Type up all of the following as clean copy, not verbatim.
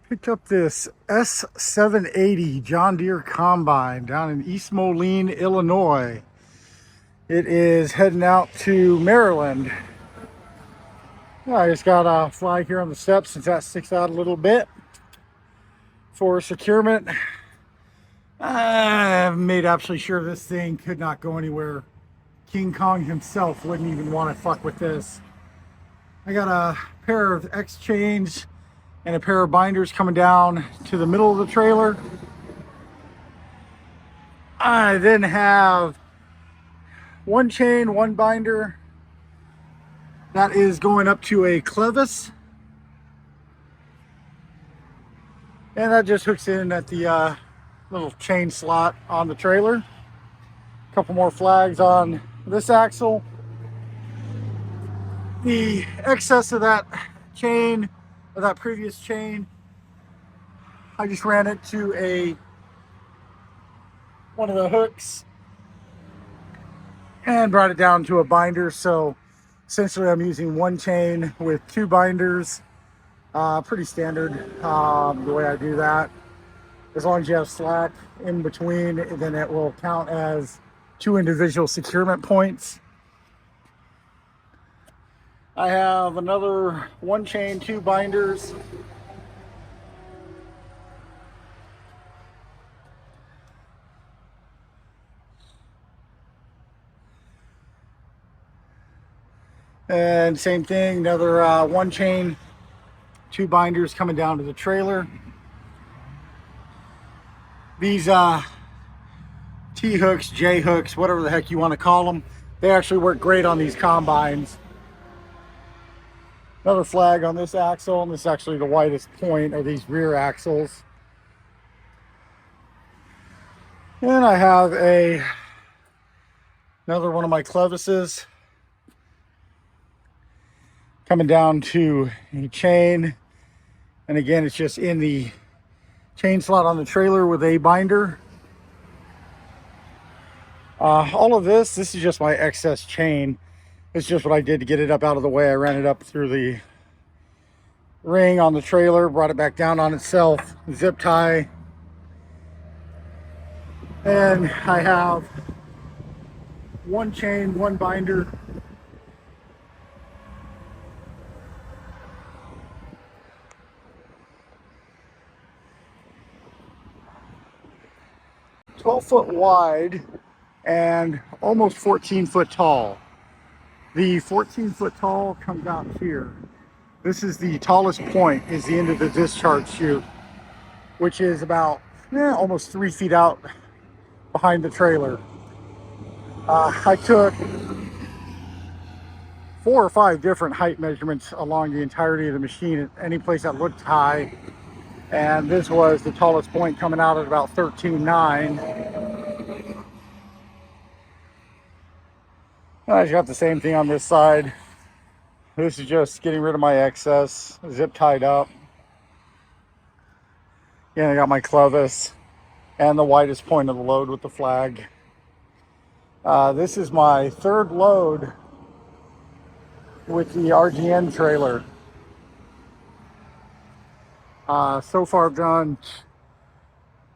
Picked up this S780 John Deere combine down in East Moline, Illinois. It is heading out to Maryland. I just got a flag here on the steps since that sticks out a little bit for securement. I made absolutely sure this thing could not go anywhere. King Kong himself wouldn't even want to fuck with this. I got a pair of X chains and a pair of binders coming down to the middle of the trailer. I then have one chain, one binder that is going up to a clevis, and that just hooks in at the little chain slot on the trailer. A couple more flags on this axle. The excess of that chain, of that previous chain, I just ran it to one of the hooks and brought it down to a binder. So essentially I'm using one chain with two binders. Pretty standard the way I do that. As long as you have slack in between, then it will count as two individual securement points. I have another one chain, two binders. And same thing, another one chain, two binders coming down to the trailer. These T-hooks, J-hooks, whatever the heck you want to call them, they actually work great on these combines. Another flag on this axle, and this is actually the widest point of these rear axles. And I have another one of my clevises coming down to a chain, and again it's just in the chain slot on the trailer with a binder. All of this is just my excess chain. It's just what I did to get it up out of the way. I ran it up through the ring on the trailer, brought it back down on itself, zip tie, and I have one chain, one binder. "12-foot wide and almost 14-foot tall. The 14-foot tall comes out here. This is the tallest point, is the end of the discharge chute, which is about almost 3 feet out behind the trailer. I took 4 or 5 different height measurements along the entirety of the machine at any place that looked high, and this was the tallest point, coming out at about 13.9. I just got the same thing on this side. This is just getting rid of my excess, zip tied up. Again, I got my clevis and the widest point of the load with the flag. This is my third load with the RGN trailer. So far I've done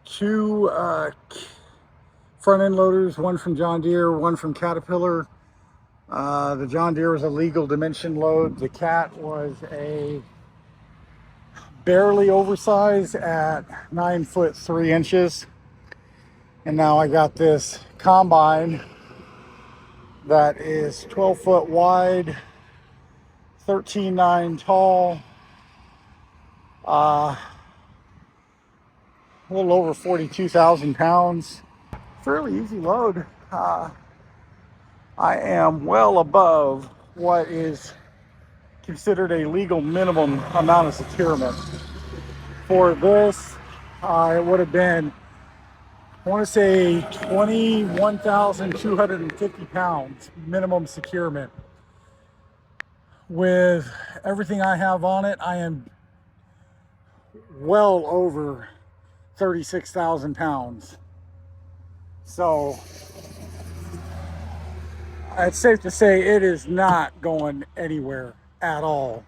2 front end loaders, one from John Deere, one from Caterpillar. The John Deere was a legal dimension load. The Cat was a barely oversized at 9 foot 3 inches. And now I got this combine that is 12 foot wide, 13.9 tall, a little over 42,000 pounds. Fairly easy load. I am well above what is considered a legal minimum amount of securement. For this, it would have been, I want to say 21,250 pounds minimum securement. With everything I have on it, I am well over 36,000 pounds. So it's safe to say it is not going anywhere at all.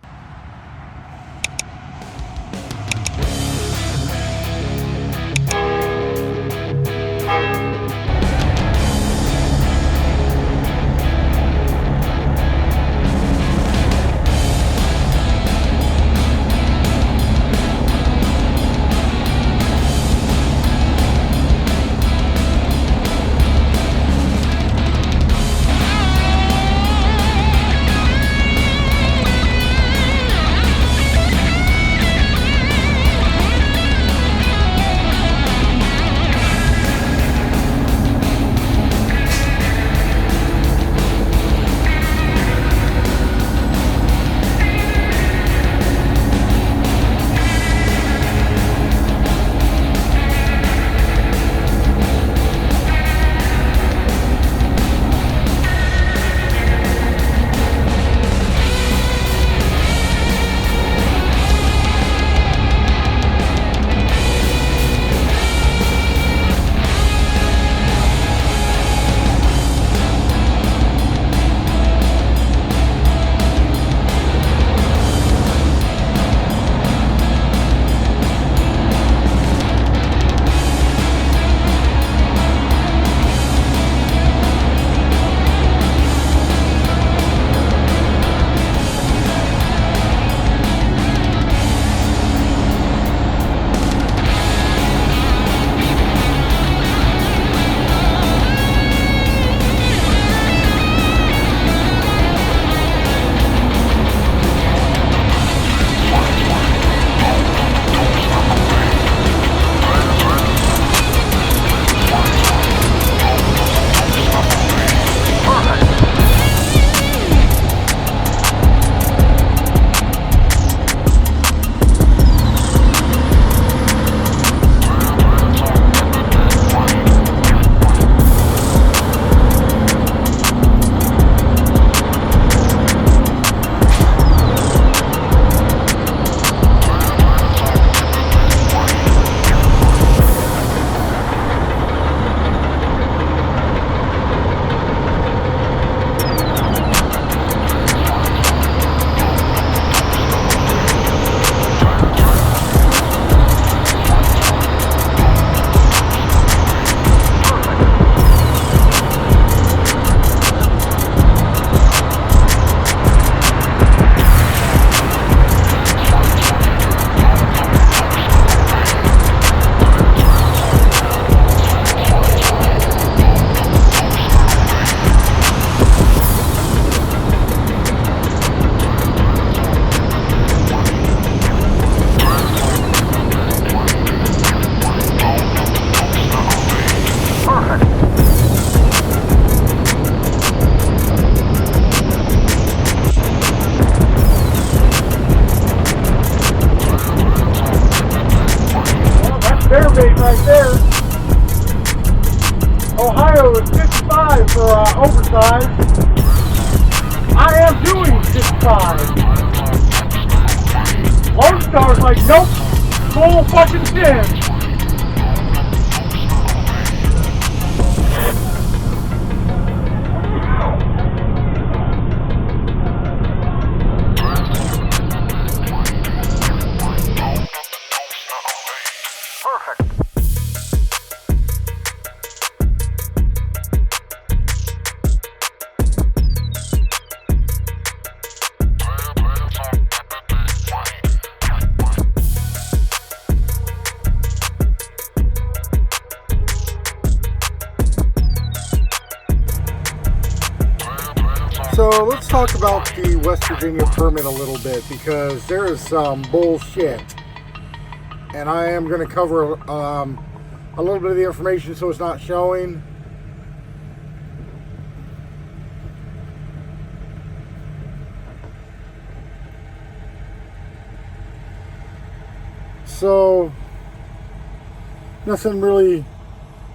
Oversized. I am doing 6.5. Lone Star's like, nope, full fucking 10. So let's talk about the West Virginia permit a little bit, because there is some bullshit, and I am going to cover a little bit of the information so it's not showing. So nothing really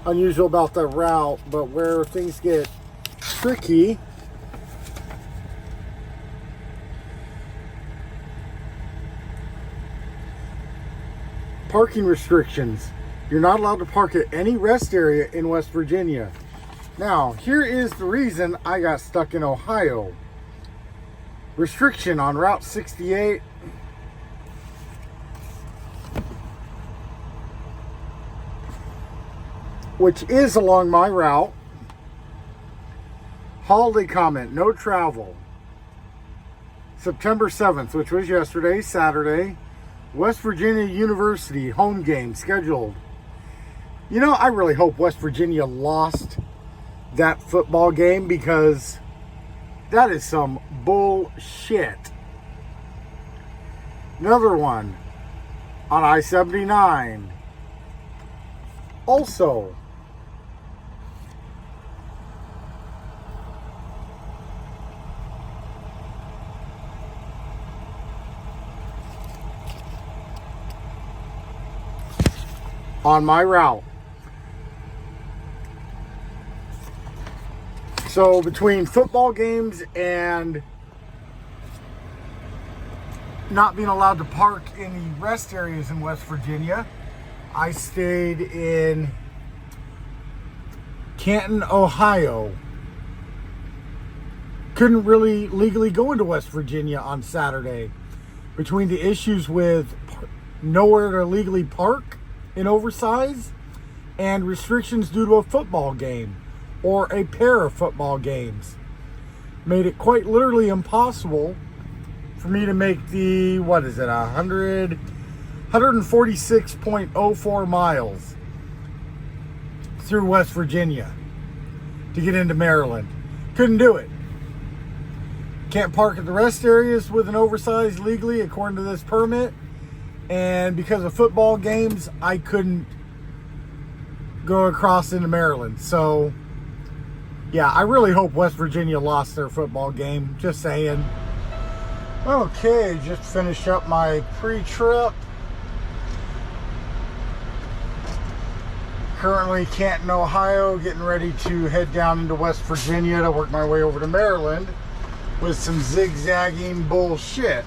unusual about that route, but where things get tricky parking restrictions. You're not allowed to park at any rest area in West Virginia. Now, here is the reason I got stuck in Ohio. Restriction on Route 68. Which is along my route. Holiday comment, no travel. September 7th, which was yesterday, Saturday. West Virginia University home game scheduled. You know, I really hope West Virginia lost that football game, because that is some bullshit. Another one on I-79. Also, on my route. So between football games and not being allowed to park in the rest areas in West Virginia, I stayed in Canton, Ohio. Couldn't really legally go into West Virginia on Saturday between the issues with nowhere to legally park in Oversized and restrictions due to a football game or a pair of football games. Made it quite literally impossible for me to make the, 146.04 miles through West Virginia to get into Maryland. Couldn't do it. Can't park at the rest areas with an Oversized legally according to this permit. And because of football games, I couldn't go across into Maryland. So, yeah, I really hope West Virginia lost their football game. Just saying. Okay, just finished up my pre-trip. Currently Canton, Ohio, getting ready to head down into West Virginia to work my way over to Maryland with some zigzagging bullshit.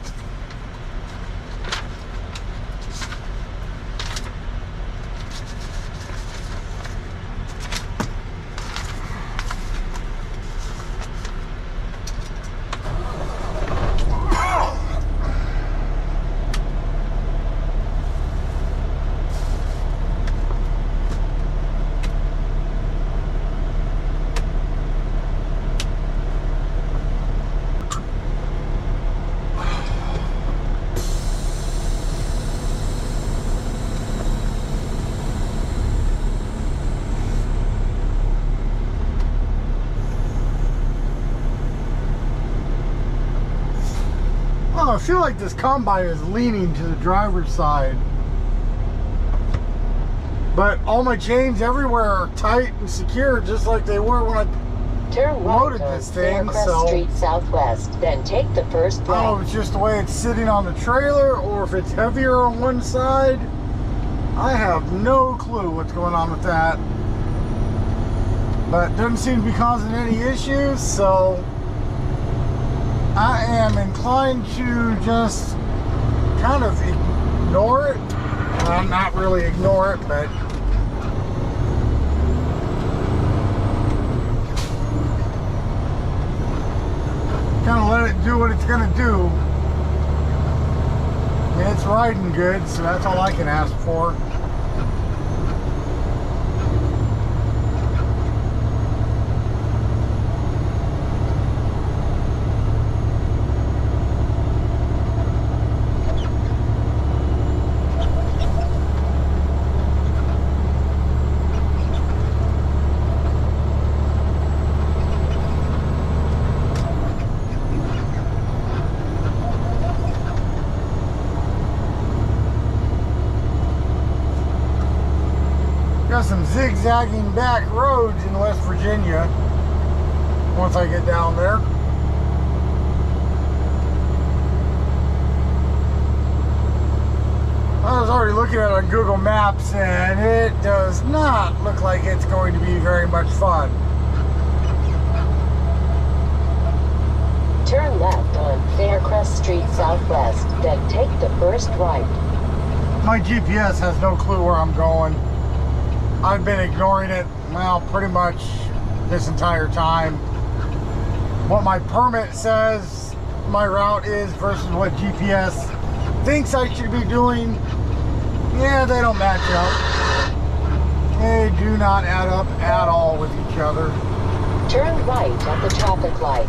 I feel like this combine is leaning to the driver's side, but all my chains everywhere are tight and secure, just like they were when I loaded this thing. So Street Southwest, then take the first I don't know if it's just the way it's sitting on the trailer or if it's heavier on one side. I have no clue what's going on with that. but doesn't seem to be causing any issues, so I am inclined to just kind of ignore it. Well, not really ignore it, but kind of let it do what it's going to do. And it's riding good, so that's all I can ask for. Got some zigzagging back roads in West Virginia once I get down there. I was already looking at it on Google Maps, and it does not look like it's going to be very much fun. Turn left on Faircrest Street Southwest, then take the first right. My GPS has no clue where I'm going. I've been ignoring it, well, pretty much this entire time. What my permit says my route is versus what GPS thinks I should be doing, yeah, they don't match up. They do not add up at all with each other. Turn right at the traffic light.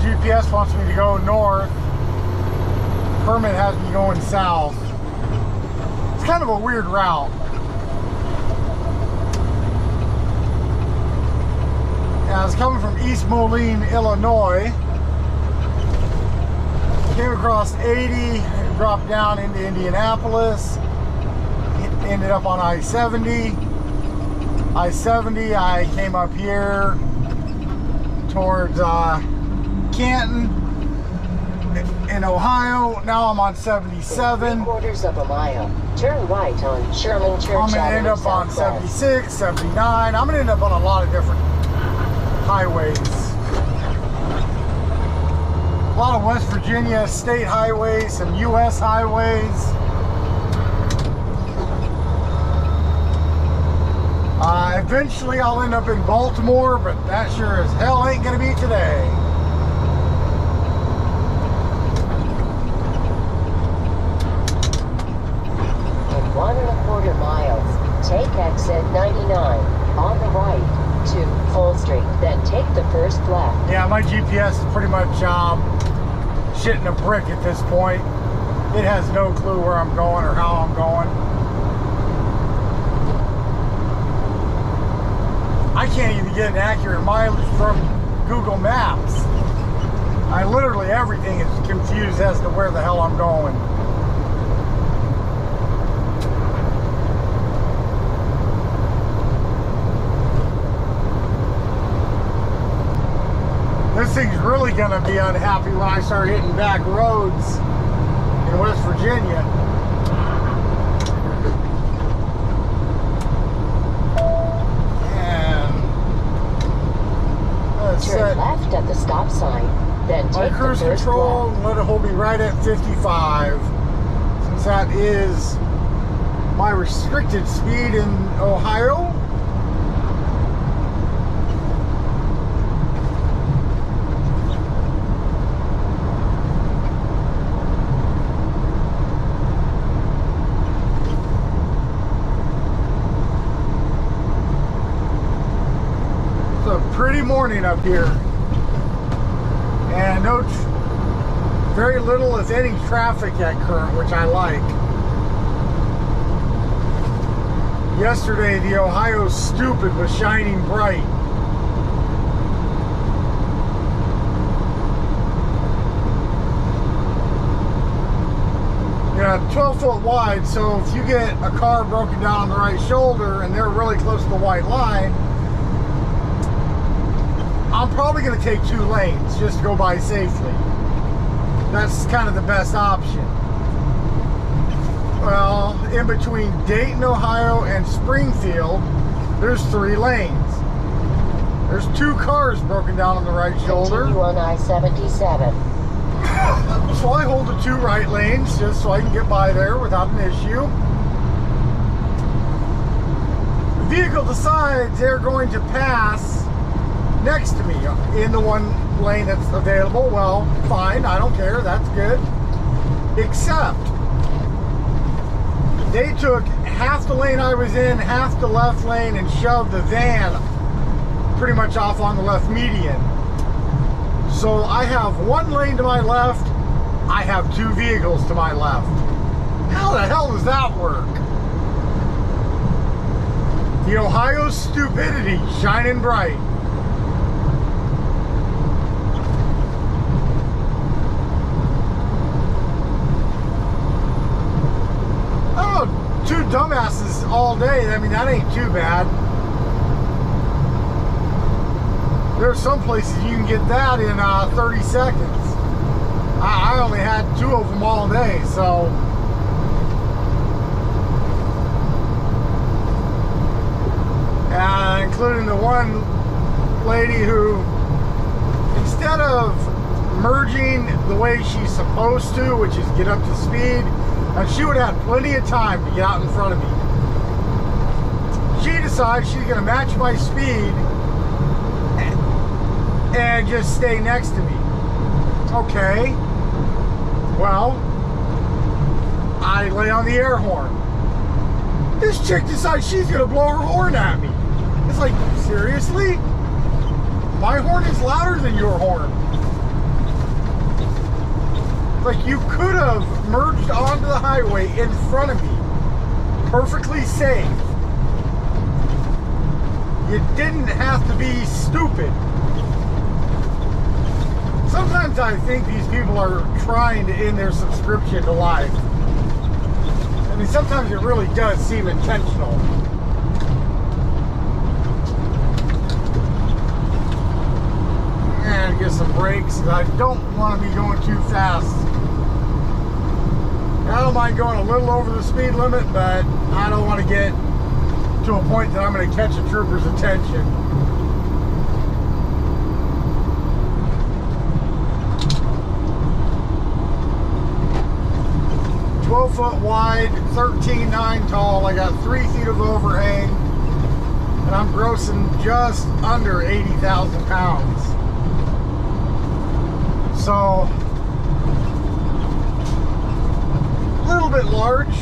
GPS wants me to go north. Permit has me going south. It's kind of a weird route. I was coming from East Moline, Illinois. Came across 80 and dropped down into Indianapolis. Ended up on I-70. I-70, I came up here towards Canton in Ohio. Now I'm on 77. 3/4 of a mile. Turn right on Sherman Church I'm gonna end Avenue up on Southwest. 76, 79. I'm gonna end up on a lot of different highways. A lot of West Virginia state highways, some US highways. Eventually I'll end up in Baltimore, but that sure as hell ain't gonna be today. In 1¼ miles, take exit 99 on the right to Full Street, then take the first left. Yeah, my GPS is pretty much shitting a brick at this point. It has no clue where I'm going or how I'm going. I can't even get an accurate mileage from Google Maps. I literally, everything is confused as to where the hell I'm going. This thing's really gonna be unhappy when I start hitting back roads in West Virginia. Turn left at the stop sign, then My take the cruise first control left. and let it hold me right at 55, since that is my restricted speed in Ohio. It's a pretty morning up here, and very little if any traffic at current, which I like. Yesterday the Ohio Stupid was shining bright. Yeah, 12 foot wide, so if you get a car broken down on the right shoulder and they're really close to the white line, I'm probably going to take 2 lanes just to go by safely. That's kind of the best option. Well, in between Dayton, Ohio and Springfield, there's 3 lanes. There's 2 cars broken down on the right shoulder. Continue on I-77. So I hold the 2 right lanes just so I can get by there without an issue. The vehicle decides they're going to pass next to me in the 1 lane that's available. Well, fine, I don't care, that's good. Except they took half the lane I was in, half the left lane, and shoved the van pretty much off on the left median. So I have 1 lane to my left, I have 2 vehicles to my left. How the hell does that work? The Ohio stupidity shining bright. Oh, 2 dumbasses all day. I mean, that ain't too bad. There are some places you can get that in 30 seconds. I only had 2 of them all day, so. Including the one lady who, instead of merging the way she's supposed to, which is get up to speed, she would have plenty of time to get out in front of me. She decides she's going to match my speed and just stay next to me. Okay. Well, I lay on the air horn. This chick decides she's going to blow her horn at me. It's like, seriously? My horn is louder than your horn. Like, you could have merged onto the highway in front of me. Perfectly safe. You didn't have to be stupid. Sometimes I think these people are trying to end their subscription to life. I mean, sometimes it really does seem intentional. And get some brakes. I don't want to be going too fast. I don't mind going a little over the speed limit, but I don't want to get to a point that I'm going to catch a trooper's attention. Foot wide, 13.9 tall. I got 3 feet of overhang, and I'm grossing just under 80,000 pounds. So, a little bit large.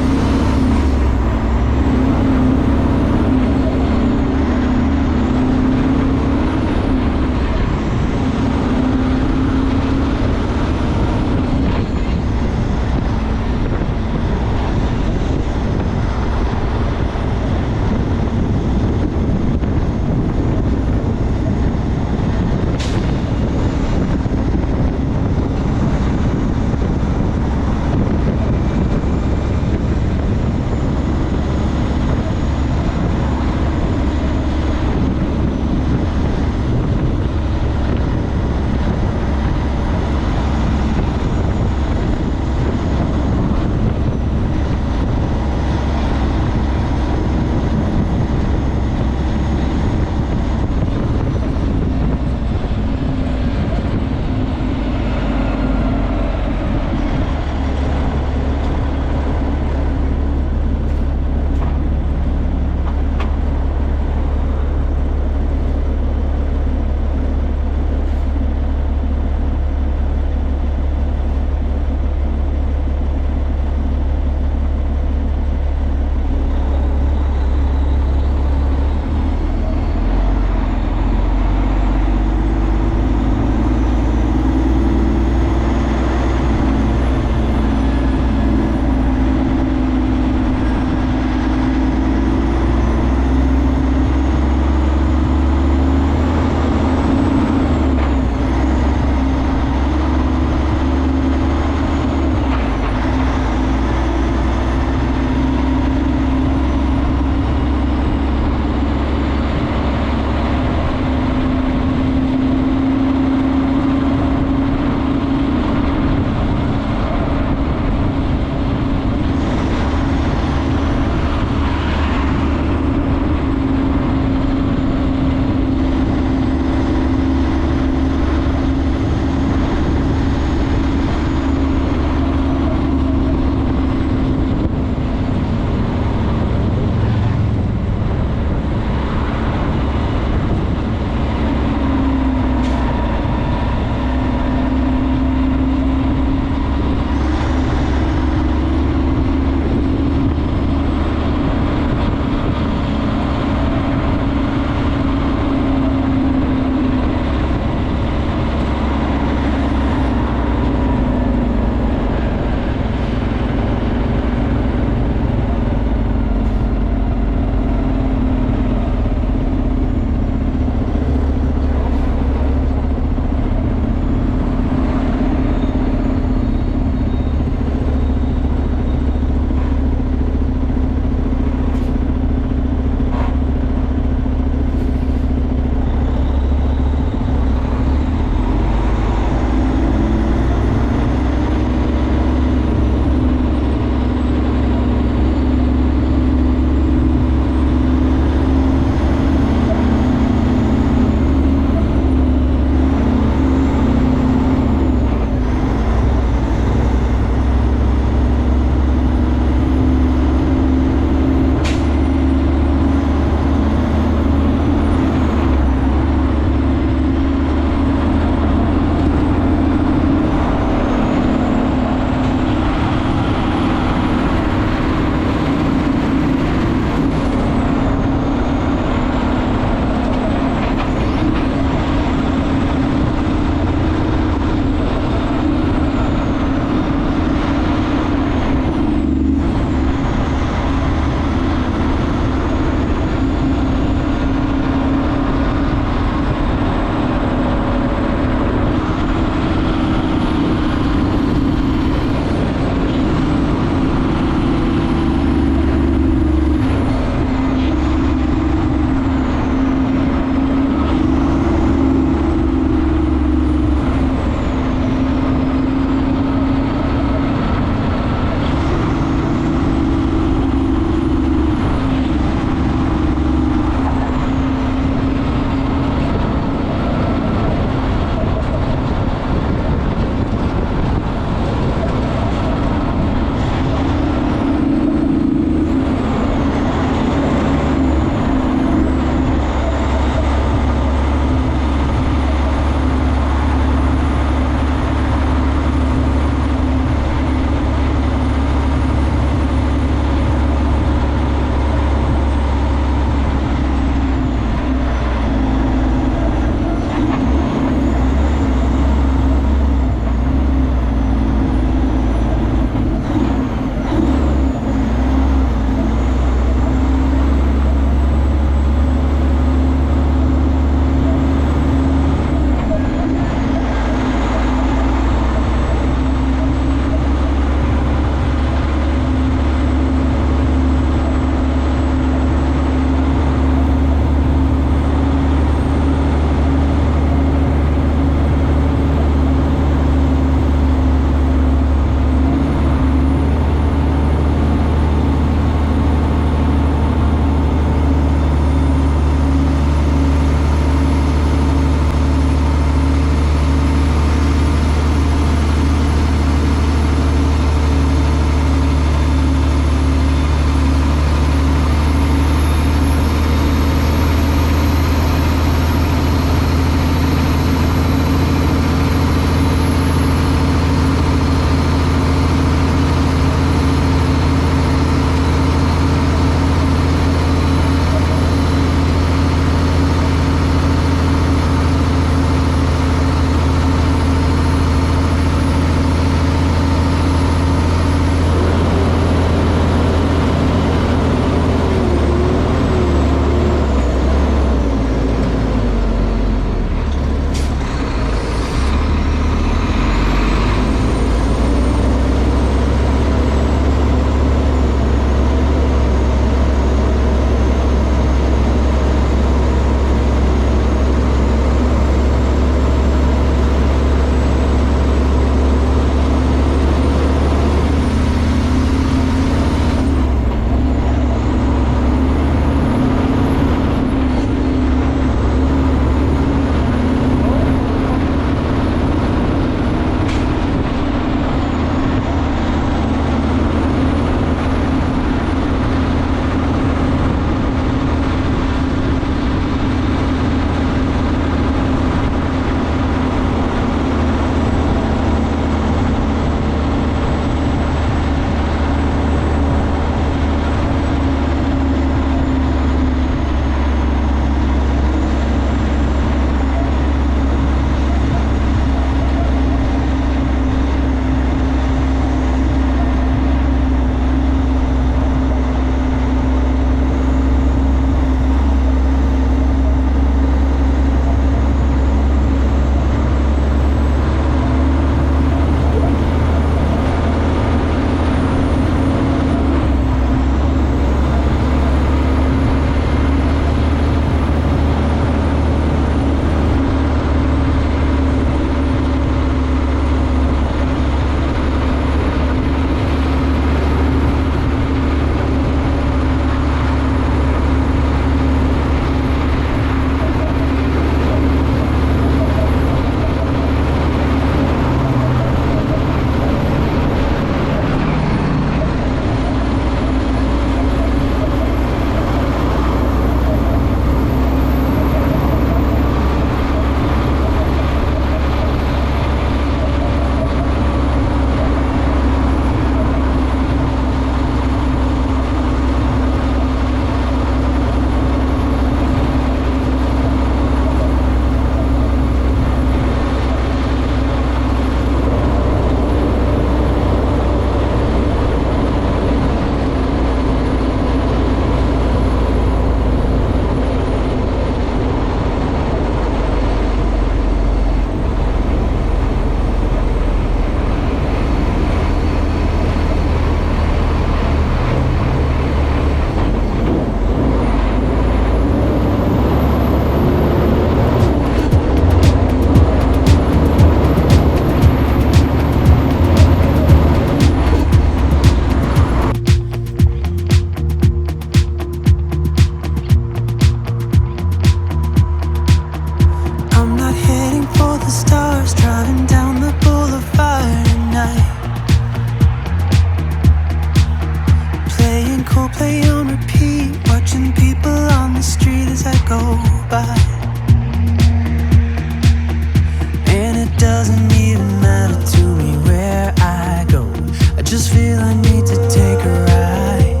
doesn't even matter to me where I go. I just feel I need to take a ride.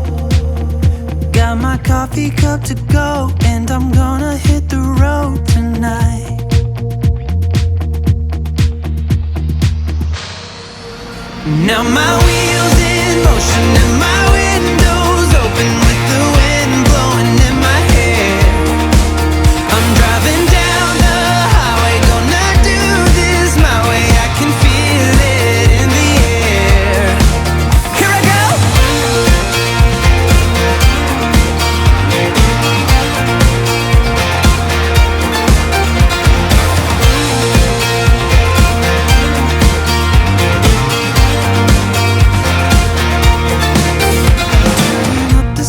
Got my coffee cup to go, and I'm gonna hit the road tonight. Now my wheels in motion and my windows open with the wind blowing in my hair. I'm driving down the highway, gonna do this my way. I can feel it in the air. Here I go. Turning up the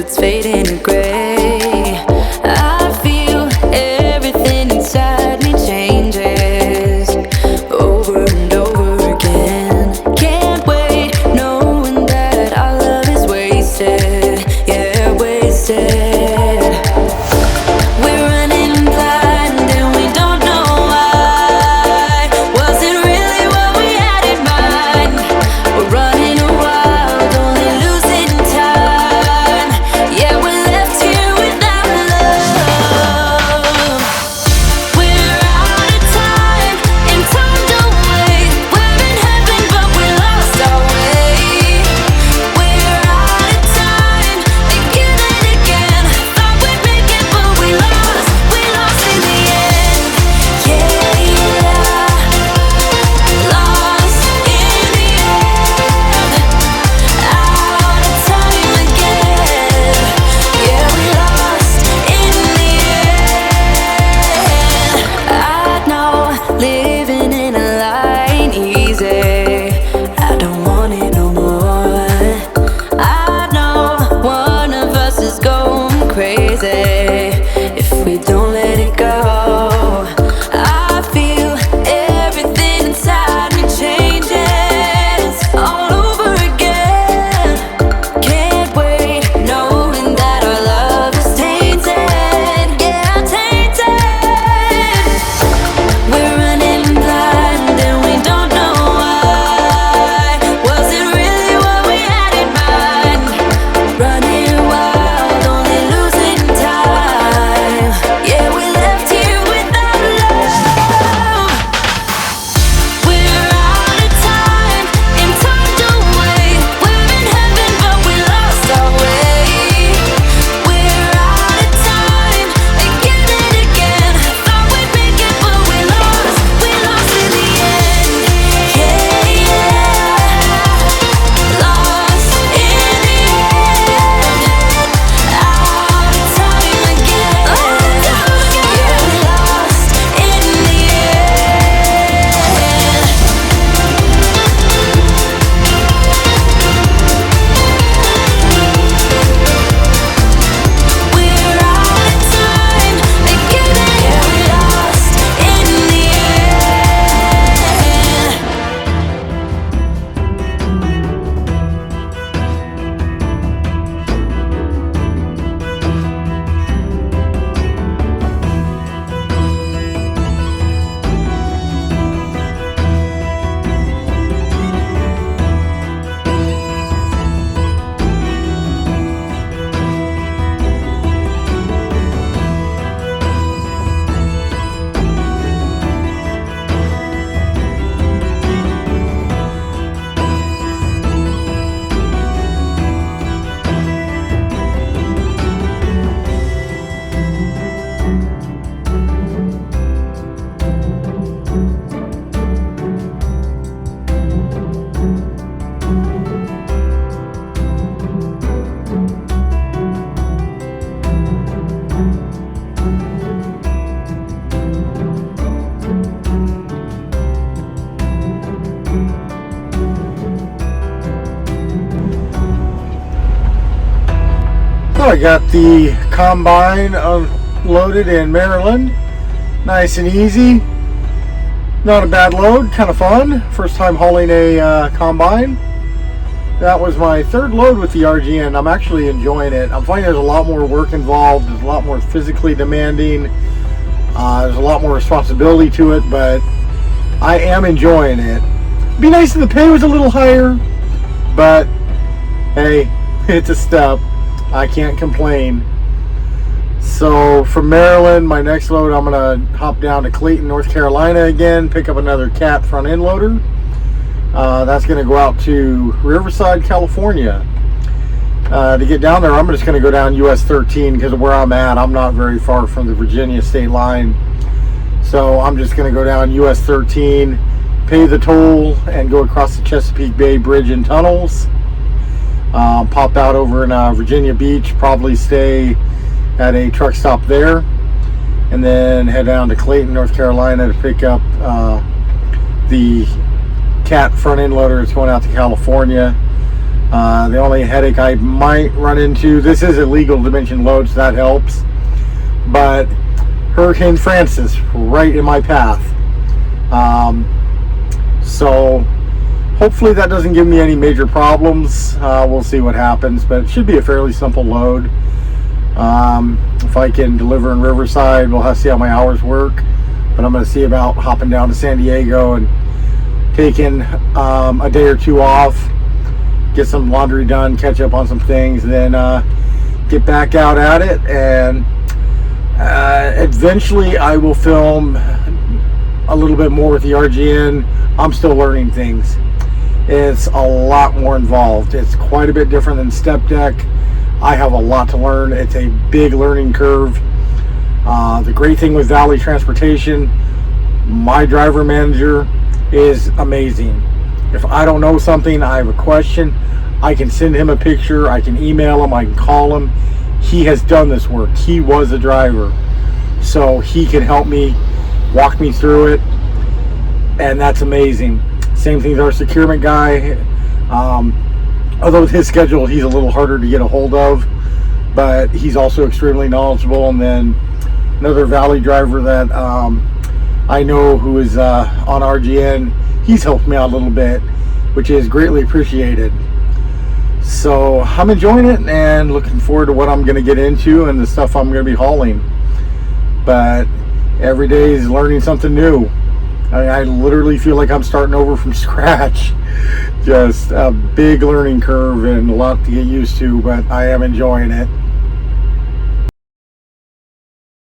it's fading to gray. I feel everything inside me changes over and over again. Can't wait, knowing that our love is wasted, yeah, wasted. We're running blind and we don't know why. Was it really what we had in mind? We're running wild, only losing time. Yeah, we're left here without love. We're out of time, and time don't wait. We're in heaven, but we lost our way. We're out of time, again and again. Thought we'd make it, but we lost in the end. Yeah, lost in the end. Out of time again. Yeah, we lost in the end. I know living in a line easy. I don't want it no more. I know one of us is going crazy if we don't let it go. I feel everything inside me changes all over again. Can't wait, knowing that our love is tainted, yeah, tainted. We're running blind and we don't know why. Was it really what we had in mind? Running wild, only losing time. Yeah, we're left here without love. We're out of time, and time don't wait. We're in heaven, but we lost our way. We're out of time, again and again. Thought we'd make it, but we lost in the end. Yeah, lost in the end. Out of time again. Yeah, we lost in the end. We're out of time again. Yeah, we lost in the end. So I got the combine unloaded in Maryland. Nice and easy. Not a bad load, kind of fun. First time hauling a combine. That was my third load with the RGN. I'm actually enjoying it. I'm finding there's a lot more work involved. There's a lot more physically demanding. There's a lot more responsibility to it, but I am enjoying it. It'd be nice if the pay was a little higher, but hey, it's a step. I can't complain. So from Maryland, my next load, I'm gonna hop down to Clayton, North Carolina again, pick up another cat front end loader. That's gonna go out to Riverside, California. To get down there, I'm just gonna go down US 13 because of where I'm at. I'm not very far from the Virginia state line. So I'm just gonna go down US 13, pay the toll, and go across the Chesapeake Bay Bridge and tunnels. Pop out over in Virginia Beach, probably stay at a truck stop there, and then head down to Clayton, North Carolina to pick up the cat front end loader that's going out to California. The only headache I might run into, this is a legal dimension load, so that helps, but Hurricane Francis right in my path. So hopefully that doesn't give me any major problems. We'll see what happens, but it should be a fairly simple load. If I can deliver in Riverside, we'll have to see how my hours work, but I'm going to see about hopping down to San Diego and taking a day or two off, get some laundry done, catch up on some things, and then get back out at it. And eventually I will film a little bit more with the RGN. I'm still learning things. It's a lot more involved. It's quite a bit different than Stepdeck. I have a lot to learn. It's a big learning curve. The great thing with Valley Transportation, my driver manager is amazing. If I don't know something, I have a question, I can send him a picture, I can email him, I can call him. He has done this work. He was a driver, so he can help me, walk me through it, and that's amazing. Same thing with our securement guy. Although with his schedule, he's a little harder to get a hold of, but he's also extremely knowledgeable. And then another Valley driver that I know who is on RGN, he's helped me out a little bit, which is greatly appreciated. So I'm enjoying it and looking forward to what I'm going to get into and the stuff I'm going to be hauling. But every day is learning something new. I literally feel like I'm starting over from scratch. Just a big learning curve and a lot to get used to, but I am enjoying it.